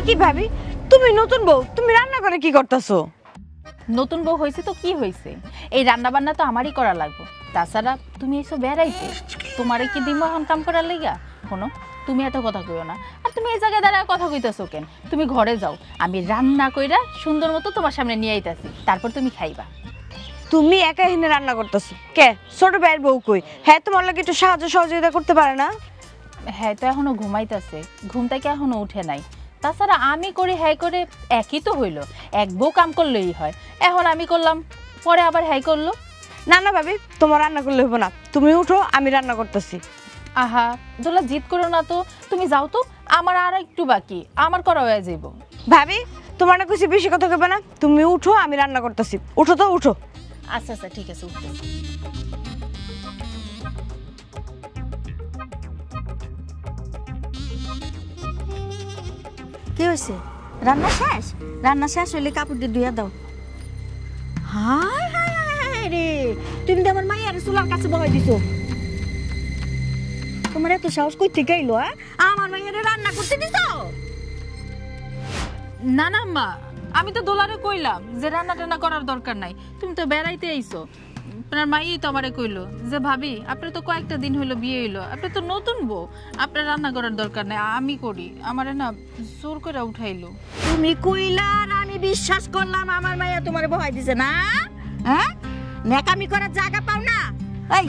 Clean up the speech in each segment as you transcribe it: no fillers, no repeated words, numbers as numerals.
কি ভাবি, তুমি নতুন বউ, তুমি রান্না করে কি করতেছো? নতুন বউ হয়েছে তো কি হয়েছে, এই রান্না বান্না তো আমারই করা লাগবে। তাছাড়া তুমি এসব বেড়াইতে, তোমারে কি দিমো এখন কাম করার লেগা? শোনো, তুমি এত কথা কইও না। আর তুমি এই জায়গায় দাঁড়ায় কথা কইতেছো কেন? তুমি ঘরে যাও, আমি রান্না কইরা সুন্দর মতো তোমার সামনে নিয়ে আইতাছি, তারপর তুমি খাইবা। তুমি একা এখানে রান্না করতেছো কে? ছোট ভাইয়ের বউ কই? হ্যাঁ, তোমার লাগে একটু সাহায্য সহযোগিতা করতে পারে না? হ্যাঁ তো এখনো ঘুমাইতেছে, ঘুম থেকে এখনো উঠে নাই। তাছাড়া আমি করি হ্যাঁ করে একই তো হইলো, এক বউ কাম করলেই হয়। এখন আমি করলাম, পরে আবার হ্যাঁ করলো। না না ভাবি, তোমার রান্না করলে হইব না, তুমি উঠো, আমি রান্না করতেছি। আহা দোলা, জিদ করো না তো, তুমি যাও তো, আমার আর একটু বাকি, আমার করা হয়ে যাইব। ভাবি, তোমার না কিছু বেশি কথা কইবে না, তুমি উঠো, আমি রান্না করতেছি। উঠো তো, উঠো। আচ্ছা আচ্ছা ঠিক আছে, উঠতেছি। কি হয়েছে? রান্না শেষ? রান্না শেষ হলে কাপড় দিয়ে ধুয়ে দাও। হায় হায় হায় রে, তুমি তো আমার মায়ের চুলার কাছে বহাই দিছো। তোমার এত সাহস কই থেকে আইলো? আমার মায়ের রান্না করতে দিছো? না না মা, আমি তো দোলারে কইলাম যে রান্না টান্না করার দরকার নাই, তুমি তো বেড়াইতে আইছো। আপনার মাই তো আমারে কইলো যে ভাবি আপনার তো কয়েকটা দিন হইলো বিয়ে হইলো, আপনি তো নতুন বউ, আপনার রান্না করার দরকার নাই, আমি করি। আমারে না জোর করে উঠাইলো। তুমি কইলা আর আমি বিশ্বাস করলাম আমার মাইয়া তোমার বহাই দিছে না? হ্যাঁ, নেকামি করার জায়গা পাও না? এই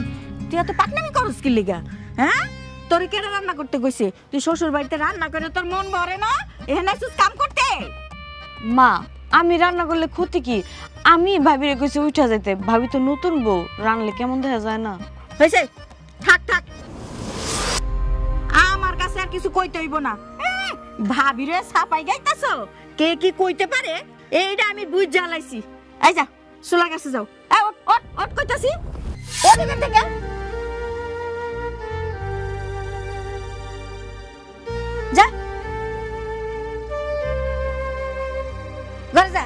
তুই এত পাকনামি করস কি লিগা? হ্যাঁ, তোর কেন রান্না করতে কইছে? তুই শ্বশুর বাড়িতে রান্না করে তোর মন ভরে না? এখানে আইছিস কাম করতে? মা, আমি রান্না করলে ক্ষতি কি? আমি ভাবিরে কইছি উঠা যাইতে, ভাবি তো নতুন বউ, রান্নলে কেমন দেখা যায় না? হইছে, থাক থাক, আমার কাছে আর কিছু কইতে হইব না। ভাবিরে ছাপাই গাইতাছো, কে কি কইতে পারে এইটা আমি বুঝ জ্বালাইছি। এই যা, চুলার কাছে যাও। এই ওঠ ওঠ ওঠ কইতাছি, ওঠ এখান থেকে। যা ঘরে যা।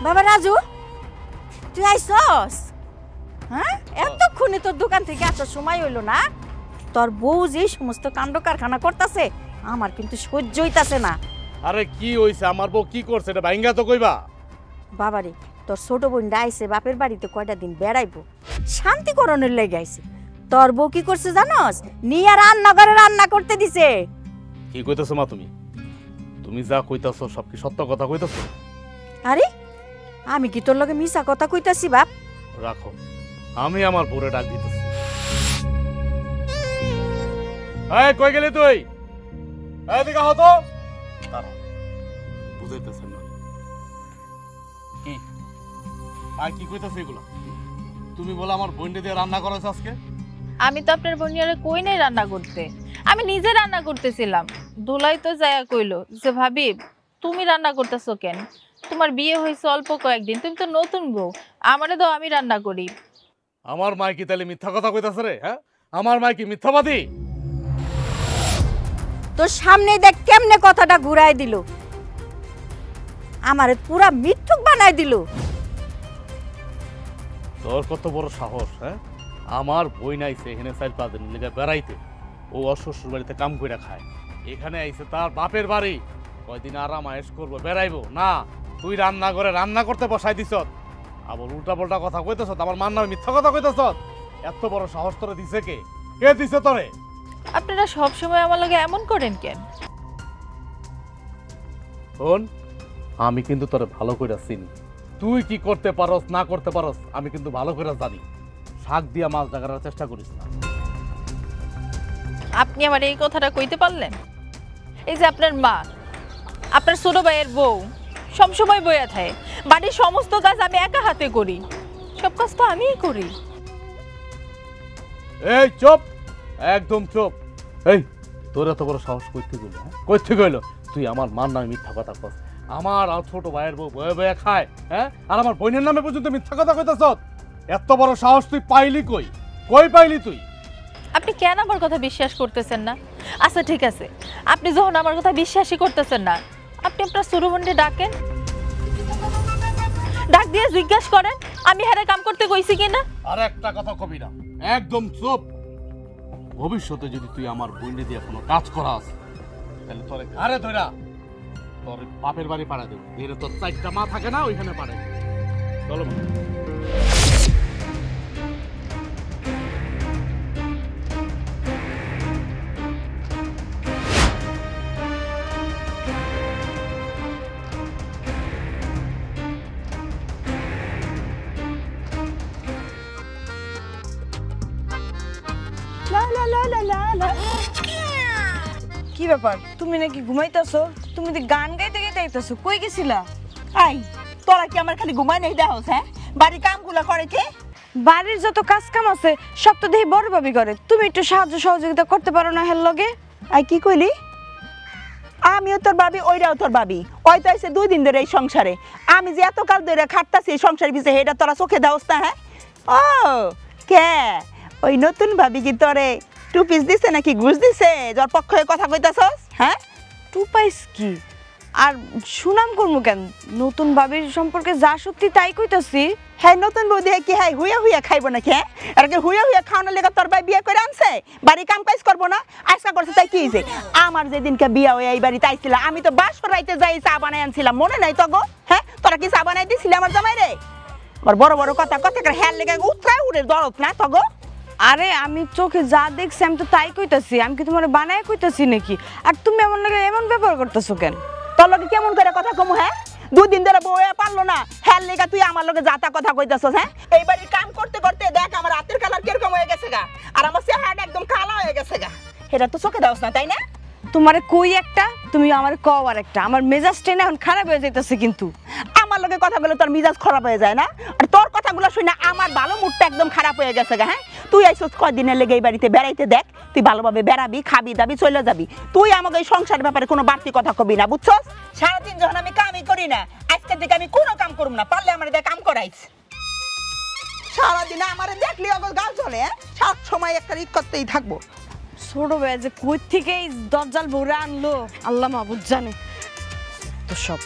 বাবা রাজু, তুই আইসস? হ্যাঁ, এতক্ষণে তোর দোকান থেকে আসার সময় হইলো না? তোর বউ যে সমস্ত কাণ্ড কারখানা করতেছে আমার কিন্তু সহ্য হইতাছে না। আরে কি হইছে? আমার বউ কি করছে এটা ভাইঙ্গা তো কইবা। বাবারে, তোর ছোট বোনটা আইছে বাপের বাড়িতে কয়টা দিন বেড়াইবো, শান্তিকরণের লেগে আইছে। তোর বউ কি করছে জানোস? নিয়া রান্নাঘরে রান্না করতে দিছে। কি কইতাছো মা তুমি? তুমি যা কইতাছো সব কি সত্য কথা কইতাছো? আরে আমি কি তোর লগে মিছা কথা কইতাছি বাপ? রাখো, আমি আমার বউরে ডাক দিতেছি। এই কই গেলি তুই? এদিকে হতো দাঁড়া, বুঝাইতেছেন না কি? ভাই কি কইতাছে এগুলো? তুমি বলে আমার বোনটা দিয়ে রান্না করাছ আজকে? আমি তো আপনার বোনিয়ারে কই নাই রান্না করতে, আমি নিজে রান্না করতেছিলাম। দোলাই তো যায়া কইলো যে ভাবি তুমি রান্না করতেছো কেন, তোমার বিয়ে হয়েছে অল্প কয়েকদিন, তুমি তো নতুন বউ, আমারে দাও আমি রান্না করি। আমার মাই কি তাহলে মিথ্যা কথা কইতাছে রে? হ্যাঁ, আমার মাই কি মিথ্যাবাদী? তোর সামনে দেখ কেমনে কথাটা ঘুরাই দিল, আমারে পুরা মিথ্যুক বানাই দিল। তোর কত বড় সাহস? হ্যাঁ, আমার বই নাইছে এখানে 4-5 দিন লেগে বেড়াইতে, ও অশ্বশুর বাড়িতে কাম কইরা খায়, এখানে আইছে তার বাপের বাড়ি, কয়দিন আরাম আয়েশ করবো, বেড়াইবো না? তুই রান্না করে রান্না করতে বসাই দিছ, আবার উল্টা পাল্টা কথা কইতেছ, আমার মান নামে মিথ্যা কথা কইতেছ। এত বড় সাহস তোরে দিছে কে? কে দিছে তোরে? আপনারা সব সময় আমার লগে এমন করেন কেন? শোন, আমি কিন্তু তোরে ভালো করে চিনি, তুই কি করতে পারস না করতে পারস আমি কিন্তু ভালো করে জানি। শাক দিয়া মাছ ডাকার চেষ্টা করিস না। আপনি আমার এই কথাটা কইতে পারলেন? এই যে আপনার মা, আপনার ছোট ভাইয়ের বউ সবসময় বইয়া থাকে, বাড়ির সমস্ত কাজ আমি একা হাতে করি, সব কাজ তো আমিই করি। এই চুপ, একদম চুপ। এই তোর এত বড় সাহস কইতে গেল? হ্যাঁ, কইতে গেল তুই আমার মার নামে মিথ্যা কথা কস? আমার আর ছোট ভাইয়ের বউ বয়ে বয়ে খায়, হ্যাঁ, আর আমার বোনের নামে পর্যন্ত মিথ্যা কথা কইতাছ? এত বড় সাহস তুই পাইলি কই? কই পাইলি তুই? আপনি কেন আমার কথা বিশ্বাস করতেছেন না? আচ্ছা ঠিক আছে, আপনি যখন আমার কথা বিশ্বাসই করতেছেন না, আপনি আপনার ছোট বোনকে ডাকেন, ডাক দিয়ে জিজ্ঞাসা করেন আমি হারে কাম করতে কইছি কিনা। আর একটা কথা কবি না, একদম চুপ। ভবিষ্যতে যদি তুই আমার বইনে দিয়ে কোনো কাজ করাস তাহলে তোরে ঘরে ধরা তোর বাপের বাড়ি পাড়া দেব। এর তোর 4টা মা থাকে না, ওইখানে পাড়া দেব। চলো মা। কি ব্যাপার, তুমি নাকি ঘুমাইতেছো? তুমি তো গান গাইতে গাইতে আইতাছো, কই গেছিলা? আই তোরা কি আমার খালি ঘুমাই নাই দেহস? হ্যাঁ, বাড়ি কামগুলো করে কে? বাড়ির যত কাজ কাম আছে সব তো দেখি বড় ভাবি করে, তুমি একটু সাহায্য সহযোগিতা করতে পারো না হের লগে? আই কি কইলি? আমিও তোর ভাবি, ওইটাও তোর ভাবি। ওই তো এসে 2 দিন ধরে এই সংসারে, আমি যে এতকাল ধরে খাটতাছি এই সংসারের পিছে, এটা তোরা চোখে দেওস না? হ্যাঁ, ও কে ওই নতুন ভাবি কি তোরে 2 পিস দিছে নাকি ঘুষ দিছে? যার পক্ষে কথা কইতাছস? হ্যাঁ, 2 পাইস কি আর সুনাম করবো কেন? নতুন ভাবির সম্পর্কে যা সত্যি তাই কইতাছি। হ্যাঁ, নতুন বউ দিয়ে কি হ্যাঁ হুইয়া হুইয়া খাইব নাকি? হ্যাঁ, আর কি হুইয়া হুইয়া খাওয়ানোর লেগে তোর ভাই বিয়ে করে আনছে? বাড়ি কাম কাজ করবো না, আশা করছে তাই কি হয়েছে? আমার যেদিনকে বিয়ে হয়ে এই বাড়িতে আইছিল, আমি তো বাস করাইতে যাই চা বানাই আনছিলাম, মনে নাই তো গো? হ্যাঁ, তোরা কি চা বানাই দিছিলি আমার জামাই রে? আর বড় বড় কথা কথা করে হ্যাঁ লেগে উত্তরায় উড়ে দরদ না তো গো? আরে আমি চোখে যা দেখছি আমি তো তাই কইতাছি, আমি কি তোমার বানায় কইতাছি নাকি? আর তুমি এমন লাগে এমন ব্যবহার করতেছো কেন? তোর লগে কেমন করে কথা কমু? হ্যাঁ, 2 দিন ধরে বউ পারলো না, হ্যাঁ লেগা তুই আমার লগে যাতা কথা কইতাছস? হ্যাঁ, এই বাড়ির কাম করতে করতে দেখ আমার হাতের কালার কিরকম হয়ে গেছে গা, আর আমার চেহারাটা একদম কালো হয়ে গেছে গা। এটা তো চোখে দাওস না, তাই না? তোমারে কই একটা, তুমি আমারে কও আর একটা। আমার মেজাজটা না এখন খারাপ হয়ে যাইতাছে কিন্তু। আমার লগে কথা বলে তোর মিজাজ খারাপ হয়ে যায় না? আর তোর কথাগুলো শুনে আমার ভালো মুডটা একদম খারাপ হয়ে গেছে গা। হ্যাঁ, তুই আইছস কয়দিনের লেগে এই বাড়িতে বেড়াইতে, দেখ তুই ভালোভাবে বেড়াবি, খাবি দাবি, চলে যাবি। তুই আমাকে এই সংসারের ব্যাপারে কোনো বাড়তি কথা কবি না, বুঝছস? সারাদিন যখন আমি কামই করি না, আজকে থেকে আমি কোনো কাম করব না, পারলে আমার দিয়ে কাম করাইছ। সারাদিন আমারে দেখলি অগল গাল চলে, সব সময় একটা রিক করতেই থাকবো। ছোট ভাই যে কই থেকে এই দরজাল ভরে আনলো আল্লাহ মাহবুব জানে তো সব।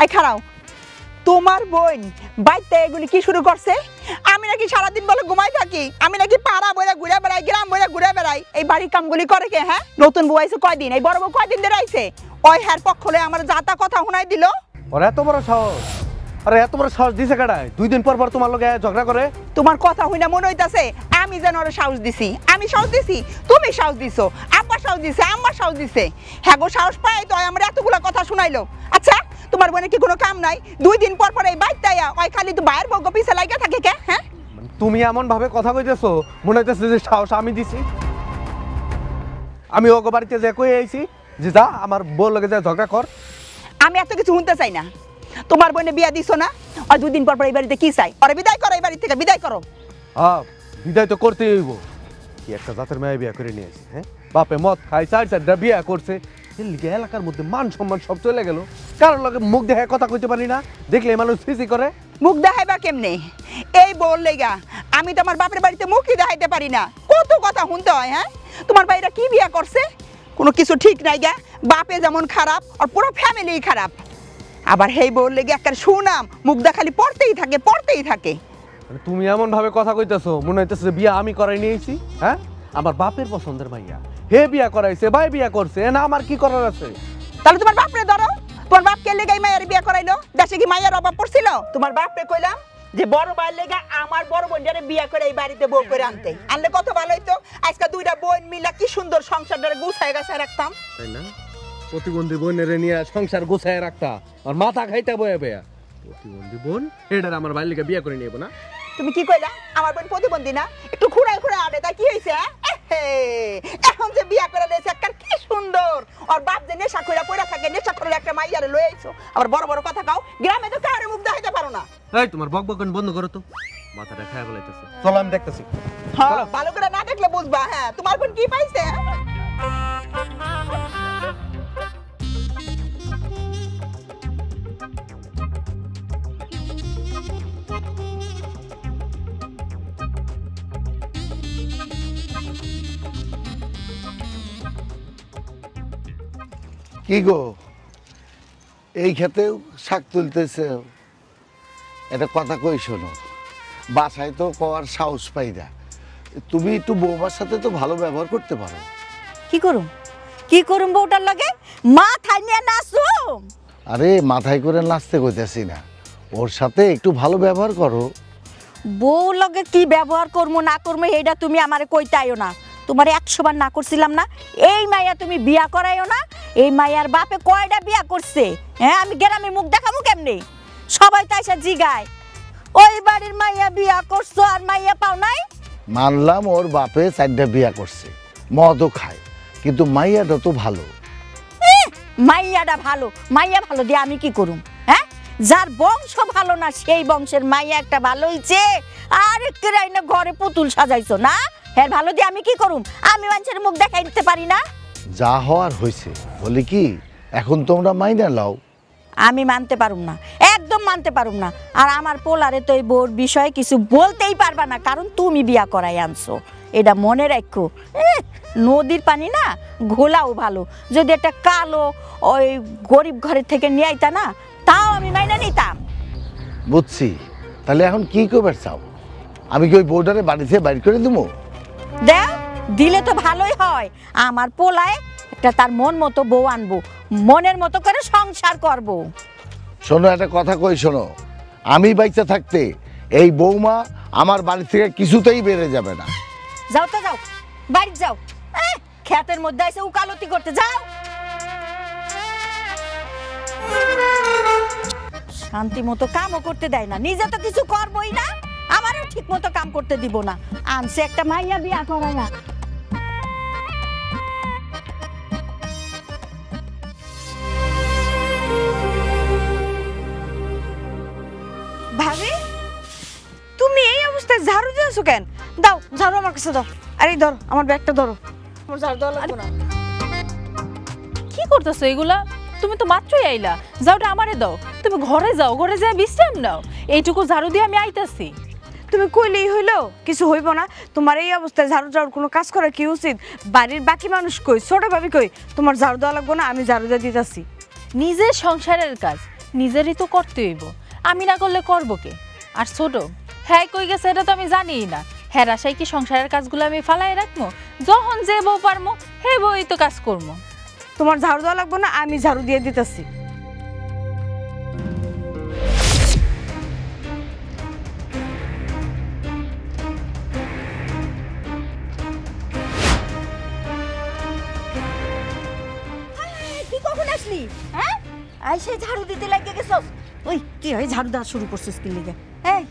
এই খারাও, তোমার বোন বাইতে এগুলি কি শুরু করছে? আমি নাকি সারাদিন বলে ঘুমাই থাকি, আমি নাকি পাড়া বইরা ঘুরে বেড়াই, গ্রাম বইরা ঘুরে বেড়াই, এই বাড়ির কামগুলি করে কে? হ্যাঁ, নতুন বউ আইছে কয়দিন, এই বড় বউ কয়দিন ধরে আইছে? ওই হ্যার পক্ষ হলে আমার যাতা কথা শোনাই দিল। ওর এত বড় সাহস! আরে এত বড় সাহস দিছে কেডায়? 2 দিন পর পর তোমার লগে ঝগড়া করে? তোমার কথা হইনা মনে হইতাছে আমি যেন ওরে সাহস দিছি? আমি সাহস দিছি? তুমি সাহস দিছো, আব্বা সাহস দিছে, আম্মা সাহস দিছে। হ্যাঁ গো, সাহস পাই তো আমার এতগুলা কথা শুনাইলো। আচ্ছা, তোমার বোনের কি কোনো কাম নাই? 2 দিন পর পর এই বাইতে আয়া ওই খালি তো বাইরের বউ পিছে লাগা থাকে কে? হ্যাঁ, তুমি এমন ভাবে কথা কইতেছো মনে হইতেছে যে সাহস আমি দিছি। আমি ওগো বাড়িতে যে কই আইছি যে যা আমার বউ লগে যা ঝগড়া কর। আমি এত কিছু শুনতে চাই না। তোমার বোনে বিয়া দিছো না, আর 2 দিন পর পর এই বাড়িতে কি চাই? ওরে বিদায় করো, এই বাড়ি থেকে বিদায় করো। হ্যাঁ, বিদায় তো করতেই হইব। কি একটা জাতের মেয়ে বিয়া করে নিয়ে আসি? হ্যাঁ, বাপে মদ খাই, 4-4টা বিয়া করছে, এর লিগে এলাকার মধ্যে মান সম্মান সব চলে গেল। কারোর লগে মুখ দেখে কথা কইতে পারি না, দেখলে মানুষ সিসি করে। মুখ দেখাইবা কেমনে? এই বল লেগা আমি তো আমার বাপের বাড়িতে মুখই দেখাইতে পারি না, কত কথা শুনতে হয়। হ্যাঁ, তোমার ভাইরা কি বিয়া করছে? কোনো কিছু ঠিক নাই গা, বাপে যেমন খারাপ আর পুরো ফ্যামিলি খারাপ। আবার হেই বল লেগে একটা সুনাম, মুখ দেখালি পড়তেই থাকে, পড়তেই থাকে। মানে তুমি এমন ভাবে কথা কইতেছো মনে হইতেছে যে বিয়া আমি করাই নিয়েছি। হ্যাঁ, আমার বাপের পছন্দের মাইয়া, হে বিয়া করাইছে, ভাই বিয়া করছে, না আমার কি করার আছে? তাহলে তোমার বাপরে ধরো, তোমার বাপকে লেগাই মায়ের বিয়া করাইলো, দেশে কি মায়ের অভাব পড়ছিল? তোমার বাপরে কইলাম যে বড় ভাইয়ের লেগা আমার বড় বোনটারে বিয়া করে এই বাড়িতে বউ করে আনতে, আনলে কত ভালো হইতো। আজকে 2টা বোন মিলা কি সুন্দর সংসারটারে গুছায় গাছায় রাখতাম, তাই না? প্রতিবন্ধী বোনের নিয়ে সংসার গোছায় রাখতা, আর মাথা খাইতে বয়ে বেয়া। প্রতিবন্ধী বোন এটার আমার ভাইয়ের লিগে বিয়া করে নিব না? তুমি কি কইলা? আমার বোন প্রতিবন্ধী না? একটু খুঁড়ায় খুঁড়ায় আড়ে, তাই কি হয়েছে? এখন যে বিয়া করে দিয়েছে একটা কি সুন্দর, আর বাপ যে নেশা কইরা পড়া থাকে, নেশা করে একটা মাইয়ারে লয়ে আইছো, আবার বড় বড় কথা কাও, গ্রামে তো কারে মুখ দেখাইতে পারো না। এই তোমার বকবকন বন্ধ করো তো, মাথাটা খায় বলাইতেছে। চলো আমি দেখতেছি। হ্যাঁ, ভালো করে না দেখলে বুঝবা। হ্যাঁ, তোমার বোন কি পাইছে? কি গো এই খেতেও শাক তুলতেছে? এটা কথা কই শোনো, বাসায় তো কওয়ার সাহস পাই না। তুমি একটু বৌমার সাথে তো ভালো ব্যবহার করতে পারো। কি করুম বউটার লাগে মাথায় নিয়ে নাচুম? আরে মাথায় করে নাচতে কইতেছি না, ওর সাথে একটু ভালো ব্যবহার করো। বউ লগে কি ব্যবহার করবো না করবো এইটা তুমি আমারে কইতাইও না। তোমার 100 বার না করছিলাম না, এই মাইয়া তুমি বিয়া করাইও না। এই মাইয়ার বাপে কয়টা বিয়া করছে? হ্যাঁ, আমি গ্রামে মুখ দেখামু কেমনে? সবাই তো এসে জিগায় ওই বাড়ির মাইয়া বিয়া করছো আর মাইয়া পাও নাই। মানলাম ওর বাপে 4টা বিয়া করছে, মদও খায়, কিন্তু মাইয়াটা তো ভালো। মাইয়াটা ভালো, মাইয়া ভালো দিয়ে আমি কি করুম? হ্যাঁ, যার বংশ ভালো না সেই বংশের মাইয়া একটা ভালো হইছে আর কেরাই না ঘরে পুতুল সাজাইছো না, হ্যাঁ ভালো দিয়ে আমি কি করুম? আমি মানুষের মুখ দেখাই দিতে পারি না? যা হওয়ার হয়েছে, বলি কি এখন তোমরা মাইনা লাও। আমি মানতে পারুম না, একদম মানতে পারুম না। আর আমার পোলারে তো এই বোর বিষয়ে কিছু বলতেই পারবা না, কারণ তুমি বিয়া করাই আনছো। এটা মনে রাখো, নদীর পানি না ঘোলাও ভালো। যদি একটা কালো ওই গরিব ঘরের থেকে নিয়ে আইতা না, তাও আমি মাইনা নিতাম। বুঝছি, তাহলে এখন কি করবার চাও? আমি কি ওই বউটারে বাড়ি থেকে বাইর করে দেবো? দেখ, দিলে তো ভালোই হয়। আমার পোলায় একটা তার মন মতো বউ আনবো, মনের মতো করে সংসার করব। শোনো, একটা কথা কই শোনো, আমি বাইচা থাকতে এই বৌমা আমার বাড়ি থেকে কিছুতেই বেড়ে যাবে না। যাও তো যাও, বাড়ি যাও। ক্ষেতের মধ্যে এসে উকালতি করতে যাও। শান্তি মতো কামও করতে দেয় না, নিজে তো কিছু করবই না, আমারও ঠিক মতো কাম করতে দিব না। আনছে একটা মাইয়া বিয়া করাইয়া। ভাবি, তুমি এই অবস্থায় ঝাড়ু দিয়েছো কেন? দাও ঝাড়ু আমার কাছে দাও। আরে ধরো, আমার ব্যাগটা ধরো। আমার ঝাড়ু দেওয়া লাগবে না। কি করতেছো এগুলা? তুমি তো মাত্রই আইলা, যাওটা আমারে দাও। তুমি ঘরে যাও, ঘরে যাই বিশ্রাম নাও। এইটুকু ঝাড়ু দিয়ে আমি আইতাছি। তুমি কইলেই হইলো, কিছু হইব না। তোমার এই অবস্থায় ঝাড়ু ঝাড়ু কোনো কাজ করা কি উচিত? বাড়ির বাকি মানুষ কই, ছোট ভাবি কই? তোমার ঝাড়ু দেওয়া লাগবে না, আমি ঝাড়ু দিয়ে দিতেছি। নিজের সংসারের কাজ নিজেরই তো করতে হইব, আমি না করলে করবো কে? আর ছোট, হ্যাঁ কই গেছে এটা তো আমি জানিই না। হ্যাঁ আশাই কি সংসারের কাজগুলো আমি ফালাই রাখবো? যখন যে বউ পারমো হে বউই তো কাজ করবো। তোমার ঝাড়ু দেওয়া লাগবে না, আমি ঝাড়ু দিয়ে দিতেছি। তুই কখন আসলি? হ্যাঁ, আইসে ঝাড়ু দিতে লাগে গেছস? ওই তুই ওই ঝাড়ু দেওয়া শুরু করছিস কি লিগে? এই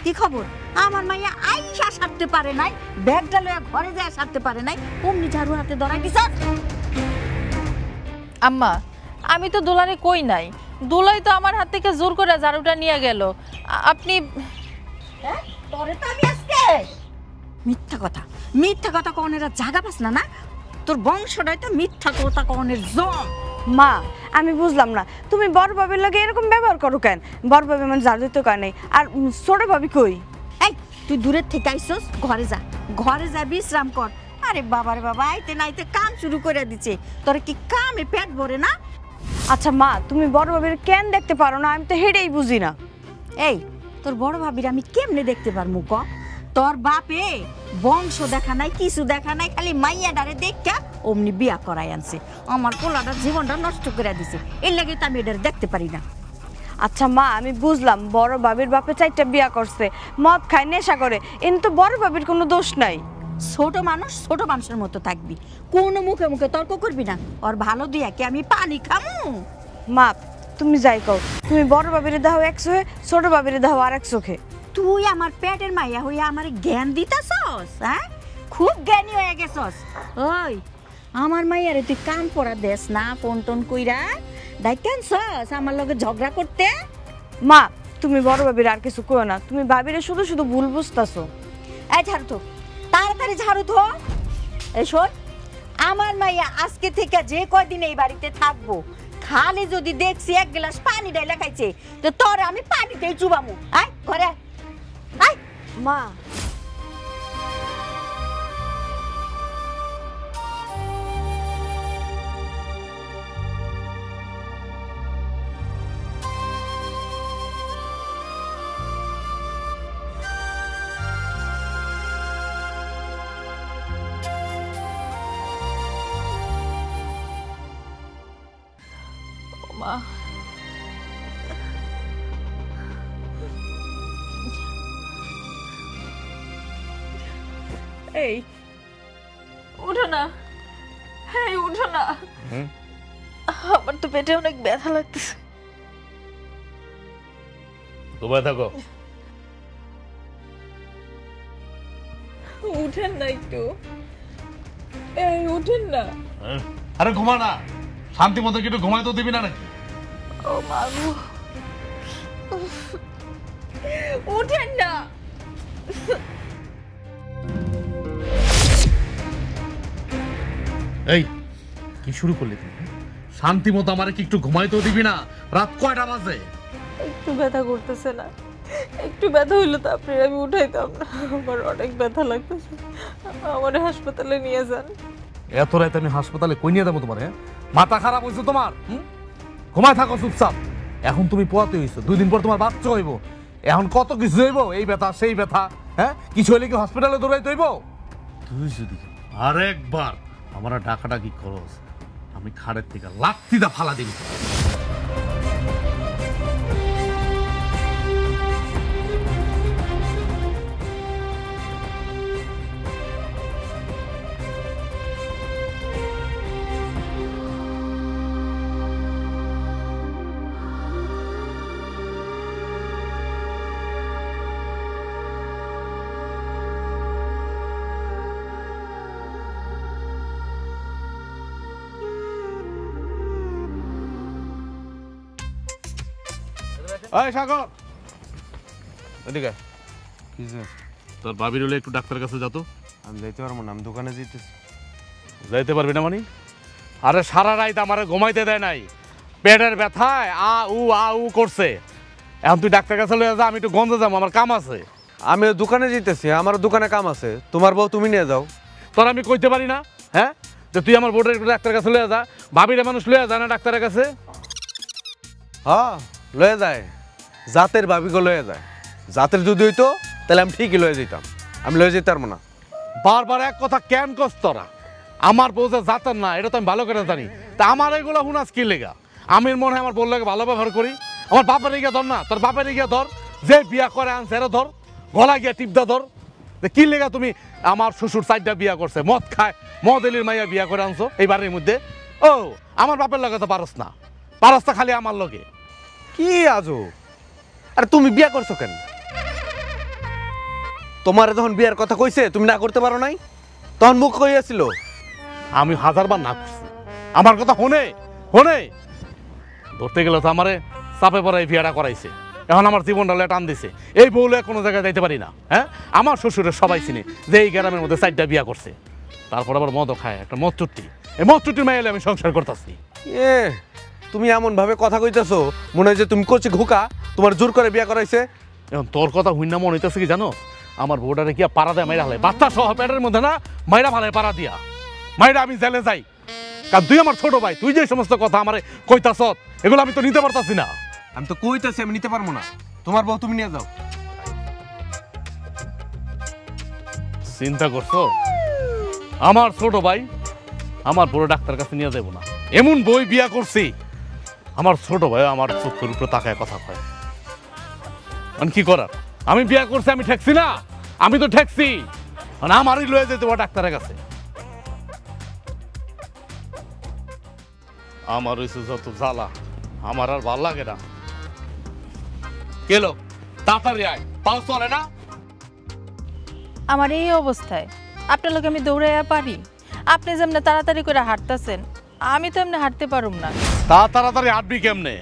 কি খবর? আমার মাইয়া আইসা সারতে পারে নাই, ব্যাগটা লইয়া ঘরে যায় সারতে পারে নাই, অমনি ঝাড়ু হাতে ধরা দিছস। আম্মা, আমি তো দোলারে কই নাই, দোলাই তো আমার হাত থেকে জোর করে ঝাড়ুটা নিয়ে গেল। আপনি হ্যাঁ, তোরে তো আমি আজকে মিথ্যা কথা কনের জায়গা পাস না। না, তোর বংশটাই তো মিথ্যা কথা কনের জম। মা, আমি বুঝলাম না, তুমি বড় ভাবির লাগে এরকম ব্যবহার করো কেন? বড় ভাবি মানে ঝাড়ু দিতে কয় নাই, আর ছোট ভাবি কই? এই তুই দূরের থেকে আইসস, ঘরে যা বিশ্রাম কর। আরে বাবারে বাবা, আইতে নাইতে কাম শুরু করে দিচ্ছে। তোর কি কামে পেট ভরে না? আচ্ছা মা, তুমি বড় ভাবির কেন দেখতে পারো না? আমি তো হেডেই বুঝি না। এই তোর বড় ভাবির আমি কেমনে দেখতে পারমু ক? তোর বাপে বংশ দেখা নাই, কিছু দেখা নাই, খালি মাইয়া ডারে দেখা অমনি বিয়া করাই আনছে। আমার পোলাটার জীবনটা নষ্ট করে দিছে, এর লাগে তো আমি এটার দেখতে পারি না। আচ্ছা মা, আমি বুঝলাম বড় ভাবির বাপে 4টা বিয়া করছে, মদ খায়, নেশা করে, কিন্তু বড় ভাবির কোনো দোষ নাই। ছোট মানুষের মতো থাকবি, কোনো মুখে মুখে তর্ক করবি না। ওর ভালো দিয়া কি আমি পানি খামু? মা, তুমি যাই কও, তুমি বড় ভাবিরে দাও এক চোখে, ছোট ভাবিরে দাও আর এক চোখে। তুই আমার পেটের মাইয়া হইয়া আমার জ্ঞান দিতাছস? হ্যাঁ, খুব জ্ঞানী হয়ে গেছস। ওই আমার মাইয়ারে তুই কাম পড়া দেস না, ফোন টোন কইরা ডাইকানছস আমার লগে ঝগড়া করতে। মা, তুমি বড় ভাবির আর কিছু কইও না, তুমি ভাবিরে শুধু শুধু ভুল বুঝতাছো। এই ঝাড়ু তো, তাড়াতাড়ি ঝাড়ু তো। এই শোন, আমার মাইয়া আজকে থেকে যে কয়দিন এই বাড়িতে থাকবো, খালি যদি দেখছি 1 গ্লাস পানি ডাইলা খাইছে, তো তোর আমি পানিতেই চুবামু। আয় ঘরে আয়। মা, মা এই উঠো না, হ্যাঁ উঠো না, আমার তো পেটে অনেক ব্যথা লাগতেছে। ঘুমায় থাকো। উঠেন না একটু, এই উঠেন না। আরে ঘুমা না, শান্তি মতো একটু ঘুমায় তো দিবি না নাকি? ও মাগো, উঠেন না। এই কি শুরু করলি তুমি? শান্তি মতো আমার কি একটু ঘুমাইতেও দিবি না? রাত কয়টা বাজে? একটু ব্যথা করতেছে না, একটু ব্যথা হইলো তো আপনি আমি উঠাইতাম না, আমার অনেক ব্যথা লাগতেছে, আমার হাসপাতালে নিয়ে যান। এত রাতে আমি হাসপাতালে কই নিয়ে যাবো তোমার? মাথা খারাপ হয়েছে তোমার? ঘুমায় থাকো চুপচাপ। এখন তুমি পোয়াতে হইছো, 2 দিন পর তোমার বাচ্চা হইব, এখন কত কিছু হইব, এই ব্যথা সেই ব্যথা, হ্যাঁ কিছু হইলে কি হসপিটালে দৌড়াইতে হইব? তুই যদি আরেকবার আমার ডাকাডাকি খরচ, আমি খাড়ের থেকে লাত্তিটা ফালা দিবি। ওই সাগর, এদিকে। তোর ভাবির হলে একটু ডাক্তারের কাছে যা তো। আমি যাইতে পারবো না, আমি দোকানে যেতেছি। যাইতে পারবি না মানে? আরে সারা রাত আমার ঘুমাইতে দেয় নাই, পেটের ব্যথায় আ উ করছে। এখন তুই ডাক্তারের কাছে লয়ে যা, আমি একটু গন্ধে যাবো, আমার কাম আছে। আমি দোকানে যেতেছি, আমার দোকানে কাম আছে। তোমার বউ তুমি নিয়ে যাও। তোর আমি কইতে পারি না, হ্যাঁ যে তুই আমার বোর্ডের একটু ডাক্তারের কাছে লয়ে যা? ভাবিরে মানুষ লয়ে যায় না ডাক্তারের কাছে? হ্যাঁ লয়ে যায়, জাতের ভাবিকে লয়ে যায়। জাতের যদি হইতো তাহলে আমি ঠিকই লয়ে যেতাম, আমি লয়ে যেতে পারবো না। বারবার এক কথা কেন কস তোরা? আমার বউ যে জাতের না এটা তো আমি ভালো করে জানি, তা আমার এগুলো হুনাস কি লেগা? আমি মনে হয় আমার বউ লাগে ভালো ব্যবহার করি। আমার বাপের গিয়ে ধর না, তোর বাপের গিয়ে ধর, যে বিয়া করে আনছে এরা ধর, গলা গিয়া টিপদা ধর। কি লেগা তুমি আমার শ্বশুর 4টা বিয়া করছে, মদ খায়, মদ এলির মাইয়া বিয়া করে আনছো এই বাড়ির মধ্যে? ও আমার বাপের লগে তো পারস না, পারস না খালি আমার লগে। কি আজো? আরে তুমি বিয়া করছো কেন? তোমার যখন বিয়ার কথা কইছে তুমি না করতে পারো নাই, তখন মুখ কইয়াছিল। আমি 1000বার না করছি, আমার কথা হনে হনে ধরতে গেলে তো আমারে চাপে পড়ে এই বিয়াটা করাইছে। এখন আমার জীবনটা টান দিছে, এই বউলে কোনো জায়গায় যাইতে পারি না। হ্যাঁ আমার শ্বশুরের সবাই চিনে যে এই গ্রামের মধ্যে 4টা বিয়া করছে, তারপর আবার মদও খায়, একটা মদ চুট্টি। এই মদ চুট্টির মাইলে আমি সংসার করতেছি। এ তুমি এমন ভাবে কথা কইতেছো মনে হয় যে তুমি করছি ঘুকা, তোমার জোর করে বিয়া করাইছে। এখন তোর কথা হুইনা মনে হইতেছে কি জানো? আমার বউটারে কি পাড়া দেয় মাইরা হালে, বাচ্চা সহ পেটের মধ্যে না মাইরা ফালে পাড়া দিয়া, মাইরা আমি জেলে যাই। কারণ তুই আমার ছোট ভাই, তুই যে সমস্ত কথা আমার কইতাছ এগুলো আমি তো নিতে পারতাছি না। আমি তো কইতেছি আমি নিতে পারবো না, তোমার বউ তুমি নিয়ে যাও। চিন্তা করছো? আমার ছোট ভাই আমার বড় ডাক্তার কাছে নিয়ে যাবো না, এমন বই বিয়া করছি। আমার ছোট ভাই আমার চোখের উপরে তাকায় কথা কয়, মানে কি করার? আমি বিয়া করছি, আমি ঠেকছি না, আমি তো ঠেকছি, মানে আমারই লয়ে যেতে ডাক্তারের কাছে। আমার হয়েছে যত জ্বালা, আমার আর ভাল লাগে না। গেলো তাড়াতাড়ি আয়, পাও চলে না। আমার এই অবস্থায় আপনার লোক আমি দৌড়াইয়া পারি? আপনি যেমনি তাড়াতাড়ি করে হাঁটতেছেন, আমি তো এমনি হাঁটতে পারুম না। তা তাড়াতাড়ি হাঁটবি কেমনে?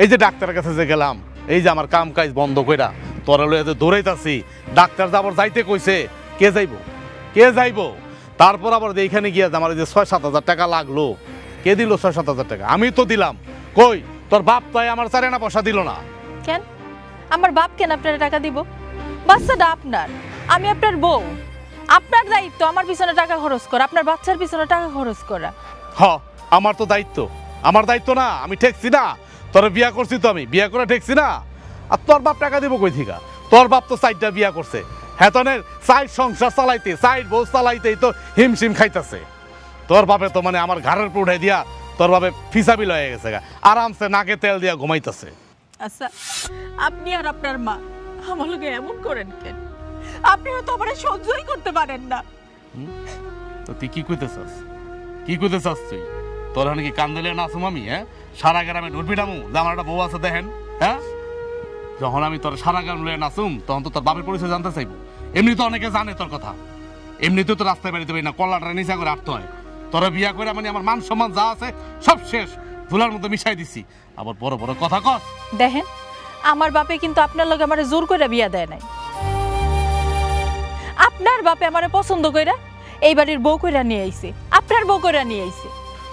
এই যে ডাক্তারের কাছে যে গেলাম, এই যে আমার কাম কাজ বন্ধ কইরা তোরা লইয়া যে দৌড়াইতাছি, ডাক্তার যাবার যাইতে কইছে, কে যাইবো? কে যাইবো? তারপর আবার এইখানে গিয়া আমার যে 6-7 হাজার টাকা লাগলো, কে দিল 6-7 হাজার টাকা? আমি তো দিলাম। কই তোর বাপ তাই আমার 4 আনা পয়সা দিল না। কেন আমার বাপ কেন আপনার টাকা দিব? বাচ্চাটা আপনার, আমি আপনার বউ, আপনার দায়িত্ব আমার পিছনে টাকা খরচ করা, আপনার বাচ্চার পিছনে টাকা খরচ করা। হ আমার তো দায়িত্ব, আমার দায়িত্ব না? আমি ঠেকছি না? তোর বিয়া করছি তো, আমি বিয়া করে ঠেকছি না? আর তোর বাপ টাকা দিব কই থিকা? তোর বাপ তো 4টা বিয়া করছে, হেতনের 4 সংসার চালাইতে, 4 বউ চালাইতেই তো হিমশিম খাইতেছে। তোর বাপে তো মানে আমার ঘরের উপর উঠাই দিয়া তোর ভাবে ফিসাবিল হয়ে গেছে গা, আরামসে নাকে তেল দিয়া ঘুমাইতেছে। আচ্ছা আপনি আর আপনার মা আমার লগে এমন করেন কেন? আপনি হয়তো আমার সহ্যই করতে পারেন না। তো তুই কি কইতেছস, কি কইতেছস তুই? তোর কি কান্দালে নাচুম আমি? হ্যাঁ, সারা গ্রামে ঢুটবি নামু যে আমার একটা বউ আছে দেখেন? হ্যাঁ, যখন আমি তোর সারা গ্রাম লয়ে নাচুম তখন তো তোর বাপের পরিচয় জানতে চাইবো। এমনি তো অনেকে জানে তোর কথা, এমনিতেও তো রাস্তায় বেরিতে পারি না, কল্লাটা নিচা করে আটতে হয়। তোরা বিয়া করে মানে আমার মান সম্মান যা আছে সব শেষ, ধুলার মধ্যে মিশাই দিছি। আবার বড় বড় কথা কস। দেখেন আমার বাপে কিন্তু আপনার লগে আমারে জোর করে বিয়া দেয় নাই। আপনার বাপে আমারে পছন্দ কইরা এই বাড়ির বউ কইরা নিয়ে আইছে, আপনার বউ কইরা নিয়ে আইছে।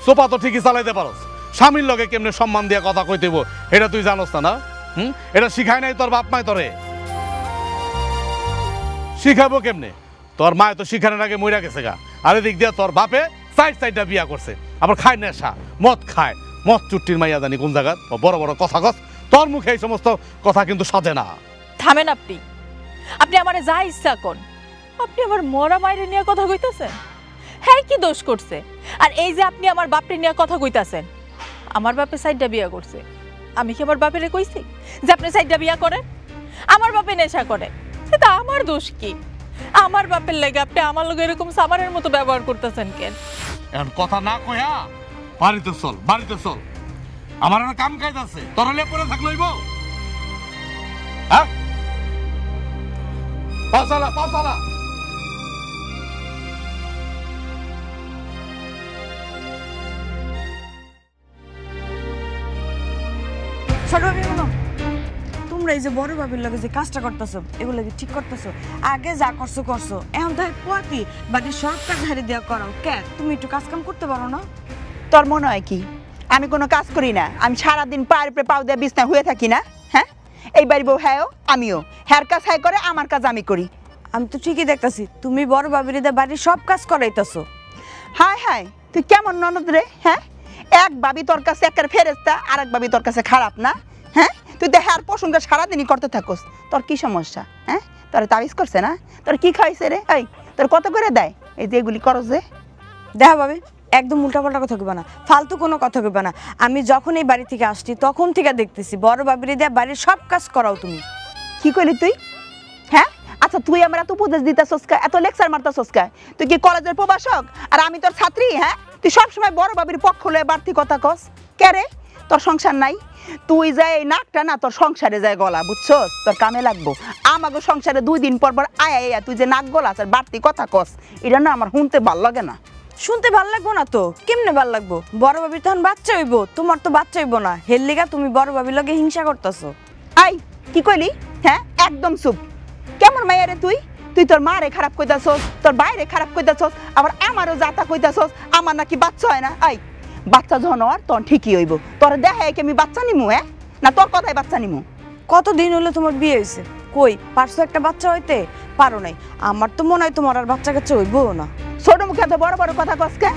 সোপা তো ঠিকই চালাইতে পারস, স্বামীর লগে কেমনে সম্মান দিয়ে কথা কইতেব এটা তুই জানোস না? এটা শিখায় নাই তোর বাপ মায় তোরে? শিখাবো কেমনে? তোর মায় তো শিখানোর আগে মইরা গেছে গা। আর এদিক দিয়ে তোর বাপে সাইডটা বিয়া করছে, আবার খায় নেশা, মদ খায়, মদ চুট্টির মাইয়া জানি কোন জায়গা। বড় বড় কথা কস, তোর মুখে এই সমস্ত কথা কিন্তু সাজে না। থামেন আপনি, আপনি আমারে যা ইচ্ছা কোন, আপনি আমার মরা মায়ের নিয়ে কথা কইতাছেন? হ্যাঁ কি দোষ করছে? আর এই যে আপনি আমার বাপরে নিয়ে কথা কইতাছেন, আমার বাপে সাইডটা বিয়া করছে, আমি কি আমার বাপেরে কইছি যে আপনি সাইডটা বিয়া করেন? আমার বাপে নেশা করে, সেটা আমার দোষ কি? আমার বাপের লাগে আপনি আমার লগে এরকম সামারের মতো ব্যবহার করতেছেন কেন? এখন কথা না কইয়া বাড়িতে চল, বাড়িতে চল। আমার একটা কাম কাজ আছে, তোর হলে পরে থাকলইব। হ্যাঁ, পাঁচালা পাঁচালা। ছোট ভাবি শোনো, তোমরা এই যে বড় ভাবির লগে যে কাজটা করতেছো এগুলো কি ঠিক করতেছো? আগে যা করছো করছো, এখন তাই পোয়াতি বাকি সব কাজ হারিয়ে দেওয়া করাও কে? তুমি একটু কাজ কাম করতে পারো না? তোর মনে হয় কি আমি কোনো কাজ করি না? আমি সারাদিন পায়ের উপরে পাও দিয়ে বিছনা হয়ে থাকি না? হ্যাঁ, এই বাড়ি বউ হ্যাঁ আমিও, হ্যার কাজ হ্যাঁ করে, আমার কাজ আমি করি। আমি তো ঠিকই দেখতাছি তুমি বড় ভাবির দিয়ে বাড়ির সব কাজ করাইতেছো। হায় হায়, তুই কেমন ননদ রে? হ্যাঁ, এক ভাবি তোর কাছে একের ফেরেস্তা, আর এক ভাবি তোর কাছে খারাপ না? হ্যাঁ, তুই তো হ্যার প্রসঙ্গ সারাদিনই করতে থাকোস। তোর কি সমস্যা? হ্যাঁ, তোর তাবিজ করছে না? তোর কি খাইছে রে? এই তোর কত করে দেয় এই যে এগুলি করো যে? দেখা ভাবে একদম উল্টাপাল্টা কথা কইবা না, ফালতু কোনো কথা কইবা না। আমি যখন এই বাড়ি থেকে আসছি তখন থেকে দেখতেছি বড় ভাবির দিয়ে বাড়ির সব কাজ করাও তুমি। কি করলি তুই? হ্যাঁ, আচ্ছা তুই আমার এত উপদেশ দিতেছস কা, এত লেকচার মারতেছস কা? তুই কি কলেজের প্রভাষক আর আমি তোর ছাত্রী? হ্যাঁ, তুই সবসময় বড় বাবির পক্ষ লয়ে বাড়তি কথা কস কে রে? তোর সংসার নাই? তুই যায় এই নাকটা না তোর সংসারে যায় গলা, বুঝছস? তোর কামে লাগবো। আমাকে সংসারে 2 দিন পর পর আয়া তুই যে নাক গলাস আর বাড়তি কথা কস, এটা না আমার শুনতে ভাল লাগে না। শুনতে ভাল লাগবো না তো কেমনে ভাল লাগবো? বড় ভাবির তখন বাচ্চা হইব, তোমার তো বাচ্চা হইব না। হের লিগা তুমি বড় ভাবির লগে হিংসা করতেছো। আই কি কইলি? হ্যাঁ, একদম চুপ। কেমন মাইয়া রে তুই? তুই তোর মারে খারাপ কইতাছস, তোর বাইরে খারাপ কইতাছস, আবার আমারও জাতা কইতাছস আমার নাকি বাচ্চা হয় না। আই বাচ্চা যখন হওয়ার তখন ঠিকই হইব। তোর দেখা কি আমি বাচ্চা নিমু? হ্যাঁ, না তোর কথাই বাচ্চা নিমু? কতদিন হলো তোমার বিয়ে হয়েছে? কই পারছো একটা বাচ্চা হইতে? পারো নাই। আমার তো মনে হয় তোমার আর বাচ্চা কাচ্চা হইবো না। ছোট মুখে এত বড় বড় কথা কসকে?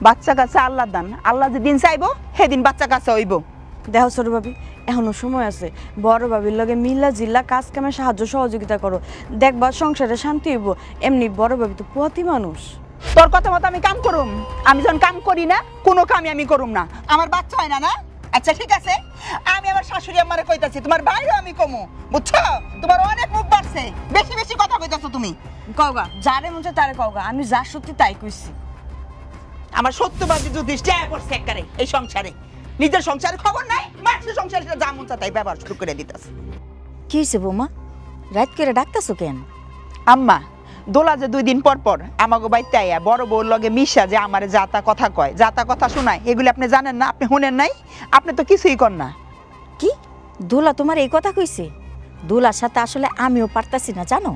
বাচ্চা কাছে আল্লাহ দান, আল্লাহ যেদিন চাইবো সেদিন বাচ্চা কাছে হইব। দেখো ছোট ভাবি, এখনো সময় আছে। বড় ভাবির লগে মিল্লা জিল্লা কাজ কামে সাহায্য সহযোগিতা করো, দেখবা সংসারে শান্তি হইব। এমনি বড় ভাবি তো পুয়াতি মানুষ। তোর কথা মতো আমি কাম করুম? আমি যখন কাম করি না কোনো কামই আমি করুম না। আমার বাচ্চা হয় না? না আচ্ছা ঠিক আছে, আমি আমার শাশুড়ি আমারে কইতাছি, তোমার বাইরে আমি কমু, বুঝছো? তোমার অনেক মুখ বাড়ছে, বেশি বেশি কথা কইতাছো তুমি। কওগা যারে মন চায় তারে কওগা, আমি যা সত্যি তাই কইছি। আমার সত্যবাদী যুধিষ্ঠির আয়া পড়ছে একবারে এই সংসারে। নিজের সংসারে খবর নাই, মানুষের সংসারে যা মন চায় তাই ব্যবহার শুরু করে দিতেছে। কি হয়েছে বৌমা, রাত করে ডাকতেছো কেন? আম্মা, দোলা যে 2 দিন পর পর আমাকে বাইতে আইয়া বড় বউর লগে মিশা যে আমার যাতা কথা কয়, যাতা কথা শোনায়, এগুলি আপনি জানেন না? আপনি শুনেন নাই? আপনি তো কিছুই কর না। কি দোলা তোমার এই কথা কইছে? দোলার সাথে আসলে আমিও পারতাছি না, জানো?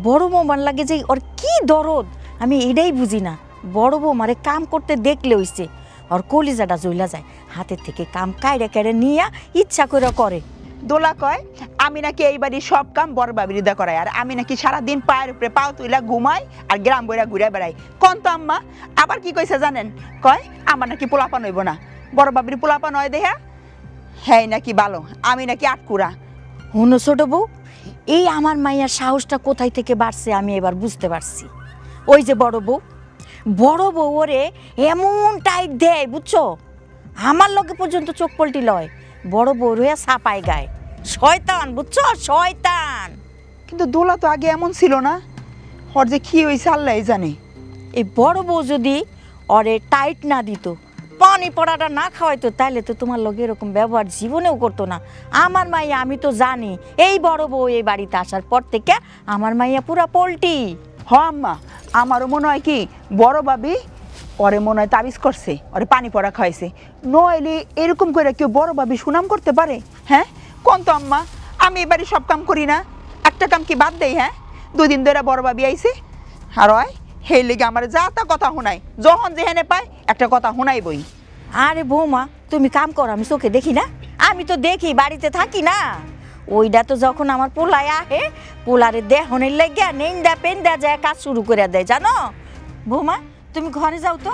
বড় বৌমার লাগে যে ওর কি দরদ আমি এটাই বুঝি না। বড় বৌমারে কাম করতে দেখলে হইছে ওর কলিজাটা জ্বলা যায়, হাতের থেকে কাম কাইড়ে কাইড়ে নিয়া ইচ্ছা করে করে। দোলা কয় আমি নাকি এই বাড়ির সব কাম বড় বাবিরিদা করাই, আর আমি নাকি সারাদিন পায়ের উপরে পাও তুইলা ঘুমাই আর গ্রাম বইরা ঘুরে বেড়াই। কোন তো আম্মা আবার কি কইছে জানেন? কয় আমার নাকি পোলাপান হইব না, বড় বাবির পোলাপান হয় দেহা হ্যাঁ নাকি ভালো, আমি নাকি আটকুরা। হুনো ছোট বউ, এই আমার মাইয়ার সাহসটা কোথায় থেকে বাড়ছে আমি এবার বুঝতে পারছি। ওই যে বড় বউ বড় বউ ওরে এমন টাইট দেয় বুঝছো, আমার লগে পর্যন্ত চোখ পল্টি লয়। বড় বউ রে ছাপায় গায়, শয়তান বুঝছো, শয়তান। কিন্তু দোলা তো আগে এমন ছিল না, ওর যে কি হয়েছে আল্লাহ জানে। এই বড় বউ যদি ওরে টাইট না দিত, পানি পড়াটা না খাওয়াইতো, তাইলে তো তোমার লগে এরকম ব্যবহার জীবনেও করতো না। আমার মাইয়া আমি তো জানি, এই বড় বউ এই বাড়িতে আসার পর থেকে আমার মাইয়া পুরা পল্টি। হ আম্মা, আমারও মনে হয় কি বড় ভাবি ওরে মনে হয় তাবিজ করছে, ওরে পানি পড়া খাওয়াইছে। নইলে এরকম করে কেউ বড় ভাবি সুনাম করতে পারে? হ্যাঁ কোন তো আম্মা, আমি এবারে সব কাম করি না, একটা কাম কি বাদ দেই? হ্যাঁ 2 দিন ধরে বড় ভাবি আইছে আর ওই সেই লেগে আমার যা তা কথা শোনাই, যখন যেখানে পাই একটা কথা শোনাই বই। আরে বৌমা তুমি কাম করো, আমি চোখে দেখি না? আমি তো দেখি, বাড়িতে থাকি না। ওইটা তো যখন আমার পোলায় আহে, পোলারে দেহনের লেগে নেন্দা পেন্দা যায় কাজ শুরু করে দেয়, জানো? বৌমা তুমি ঘরে যাও তো,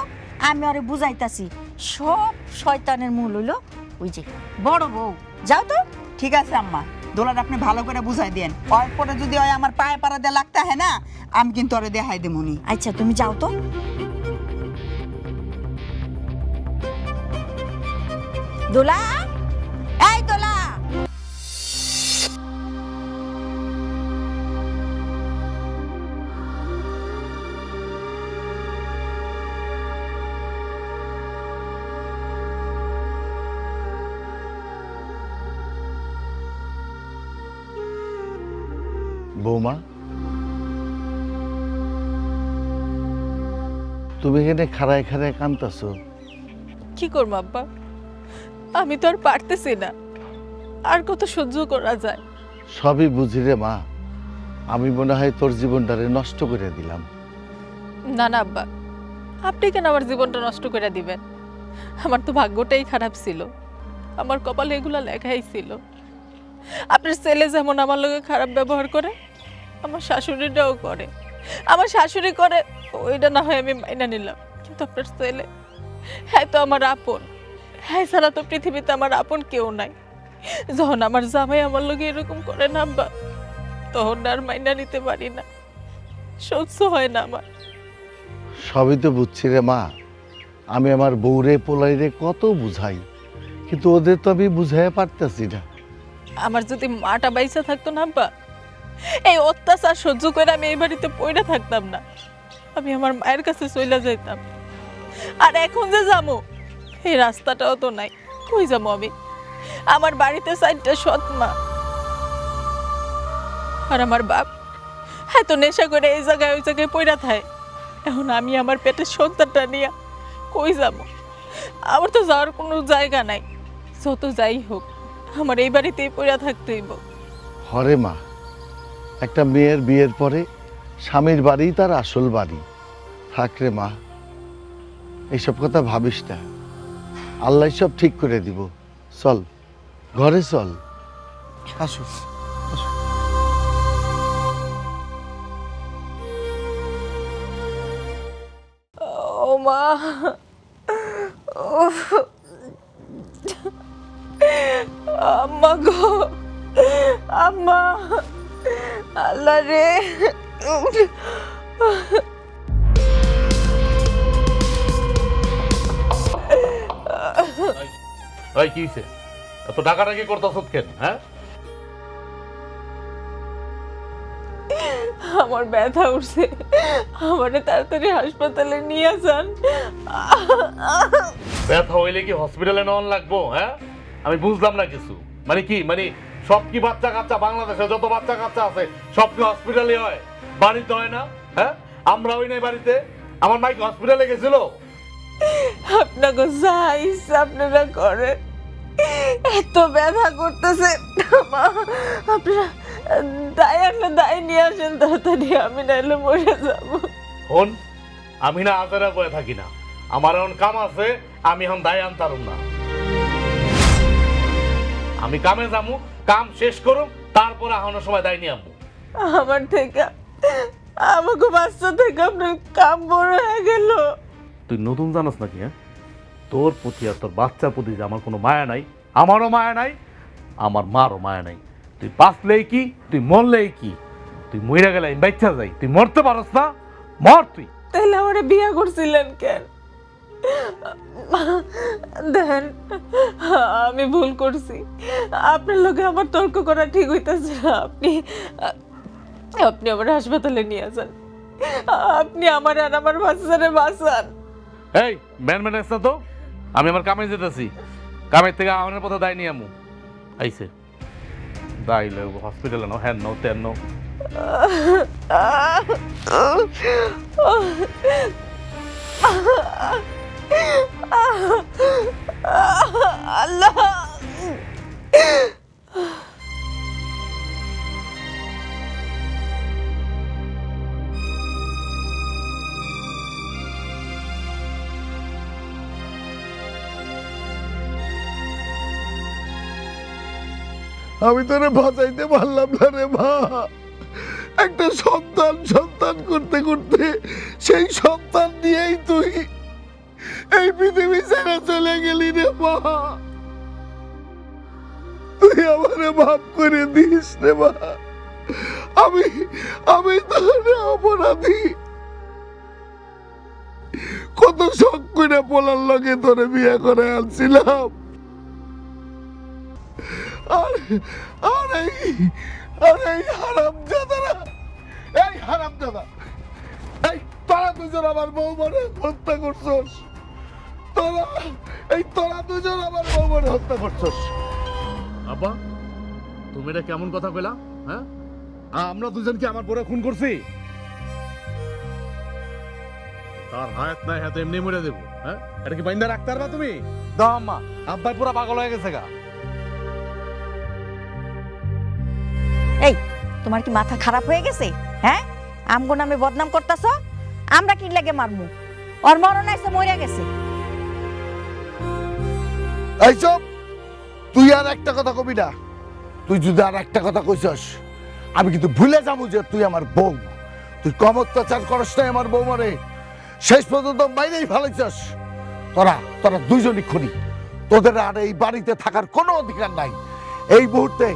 আমি আরে বুঝাইতাছি। সব শয়তানের মূল হইলো ওই যে বড় বউ। যাও তো। ঠিক আছে আম্মা, দোলার আপনি ভালো করে বুঝাই দেন। ওর পরে যদি ওই আমার পায়ে পাড়া দিয়ে লাগতে হয় না, আমি কিন্তু ওরে দেখাই দেবনি। আচ্ছা তুমি যাও তো। দোলা, এই দোলা। বৌমা, তুমি এখানে খাড়ায় খাড়ায় কাঁদতেছো? কি করব আব্বা, আমি তো আর পারতেছি না, আর কত সহ্য করা যায়? সবই বুঝি রে মা, আমি মনে হয় তোর জীবনটারে নষ্ট করে দিলাম। না না আব্বা, আপনি কেন আমার জীবনটা নষ্ট করে দিবেন? আমার তো ভাগ্যটাই খারাপ ছিল, আমার কপালে এগুলো লেখাই ছিল। আপনার ছেলে যেমন আমার লগে খারাপ ব্যবহার করে, আমার শাশুড়িটাও করে। আমার শাশুড়ি করে ওইটা না হয় আমি মাইনা নিলাম, কিন্তু আপনার ছেলে, হ্যাঁ তো আমার আপন, হ্যাঁ ছাড়া তো পৃথিবীতে আমার আপন কেউ নাই। যখন আমার জামাই আমার লগে এরকম করে না আব্বা, তখন আর মাইনা নিতে পারি না, সহ্য হয় না আমার। সবই তো বুঝছি রে মা, আমি আমার বউরে পোলাইরে কত বুঝাই, কিন্তু ওদের তো আমি বুঝাই পারতেছি না। আমার যদি মাটা বাইসা থাকতো না আব্বা, এই অত্যাচার সহ্য করে আমি এই বাড়িতে পড়ে থাকতাম না, আমি আমার মায়ের কাছে চলে যাইতাম। আর এখন যে যাবো, এই রাস্তাটাও তো নাই, কই যাবো আমি? আমার বাড়িতে 4টা সৎ মা, আর আমার বাপ হ্যাঁ তো নেশা করে এই জায়গায় ওই জায়গায় পড়া থাকে। এখন আমি আমার পেটের সন্তানটা নিয়ে কই যাবো? আমার তো যাওয়ার কোনো জায়গা নাই। যত যাই হোক, আমার এই বাড়িতেই পড়া থাকতে হইব। হরে মা, একটা মেয়ের বিয়ের পরে স্বামীর বাড়ি তার আসল বাড়ি। থাক রে মা, এইসব কথা ভাবিস না, আল্লাহ সব ঠিক করে দিব। চল ঘরে চল। আসো। ও মা, আম্মা গো, আম্মা, আল্লাহ রে। এই কি হইছে? এত ডাকাডাকি করতেছ কেন? হ্যাঁ, আমার ব্যথা উঠছে, আমারে তাড়াতাড়ি হাসপাতালে নিয়ে যান। ব্যথা হইলে কি হসপিটালে নেওয়ান লাগবো? হ্যাঁ, আমি বুঝলাম না কিছু। মানে কি, মানে সব কি বাচ্চা কাচ্চা, বাংলাদেশে যত বাচ্চা কাচ্চা আছে সব কি হসপিটালে হয়, বাড়িতে হয় না? হ্যাঁ, আমরা ওই নাই বাড়িতে। আমার মাইক হসপিটালে গেছিল। আপনাকে যা ইচ্ছা আপনারা করে, এত ব্যথা করতেছে, আপনারা দায় আনলে দায় নিয়ে আসেন তাড়াতাড়ি, আমি নাইলে মরে যাব। হন, আমি না আজারা বয়ে থাকি না, আমার এখন কাম আছে, আমি এখন দায় আনতারুম না। আমি কামে যাবো, কাম শেষ করুম, তারপর আহানোর সময় দায় নিয়ে আমবো। আমার থেকে, আমাকে বাচ্চা থেকে আপনার কাম বড় হয়ে গেল। তুই নতুন জানাস নাকি? হ্যাঁ, তোর প্রতি আর তোর বাচ্চার প্রতি যে আমার কোনো মায়া নাই, আমারও মায়া নাই, আমার মারও মায়া নাই। তুই বাঁচলেই কি, তুই মরলেই কি? তুই মরে গেলে আমি বাচ্চা যাই, তুই মরতে পারস না, মর তুই। তাহলে আমারে বিয়ে করছিলেন কেন? দেখেন, আমি ভুল করছি। আপনার লোকে আমার তর্ক করা ঠিক হইতেছে না। আপনি আমার হাসপাতালে নিয়ে যান। আপনি আমার আর আমার বাচ্চারে বাঁচান। এই ম্যান ম্যানেজ না তো, আমি আমার কামে যেতেছি। কামের থেকে আমার পথে দায় নিয়ে আমু আইসে দাইলে হসপিটালে নাও, হ্যান নাও, তেন নাও। আল্লাহ, আমি তোরে বাঁচাইতে পারলাম না রে মা। একটা সন্তান সন্তান করতে করতে সেই সন্তান নিয়েই তুই এই পৃথিবী ছেড়ে চলে গেলি রে মা। তুই আমারে মাফ করে দিস রে মা। আমি তোরে অপরাধী। কত শখ করে পোলার লগে তোরে বিয়ে করে আনছিলাম। তোরা দুজন আমার বউমারে হত্যা করছস। তোরা দুজন আমার বউমারে হত্যা করছস। আব্বা, তুমি এটা কেমন কথা কইলা? হ্যাঁ, আমরা দুজন কি আমার বউরে খুন করছি? তার হায়াত নাই, হাতে এমনি মরে দেবো। হ্যাঁ, এটা কি বাইন্দা রাখতে পারবা তুমি? দাও আম্মা, আব্বাই পুরা পাগল হয়ে গেছে গা। এই, তোমার কি মাথা খারাপ হয়ে গেছে? হ্যাঁ, আমগো নামে বদনাম করতেছ। আমরা কি লাগে মারমু? ওর মরণ আইছে, মরে গেছে। এই চুপ, তুই আর একটা কথা কবি না। তুই যদি আর একটা কথা কইছস, আমি কিন্তু ভুলে যাবো যে তুই আমার বউ। তুই কম অত্যাচার করস নাই আমার বউ মারে, শেষ পর্যন্ত বাইরেই ফেলাইছস। তোরা দুইজনই খুনি। তোদের আর এই বাড়িতে থাকার কোনো অধিকার নাই। এই মুহূর্তে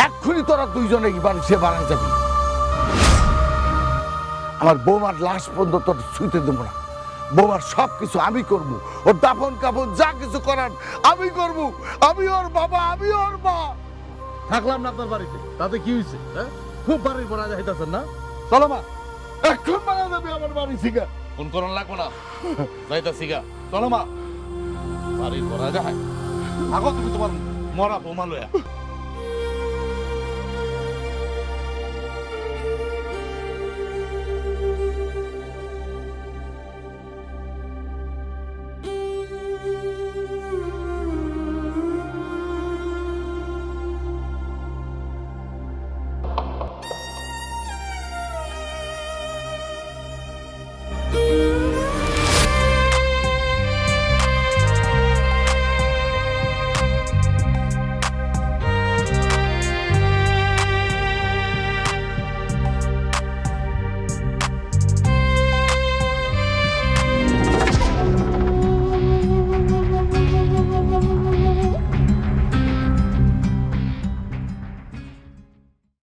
এক্ষুনি তোরা দুইজনে এই বাড়ি সে বানায় যাবি। আমার বৌমার লাশ পর্যন্ত তোর ছুঁতে দেবো না। বৌমার সব কিছু আমি করবো, ওর দাফন কাফন যা কিছু করার আমি করবো। আমি ওর বাবা, আমি ওর মা। থাকলাম না আপনার বাড়িতে, তাতে কি হয়েছে? হ্যাঁ, খুব বাড়ির বনা যাইতেছেন না? চলো মা, এখন বানা যাবে আমার বাড়ি থেকে। ফোন করন লাগবো না, যাইতাছি গা। চলো মা, বাড়ির বনা যায়। আগো তুমি তোমার মরা বৌমা লয়া।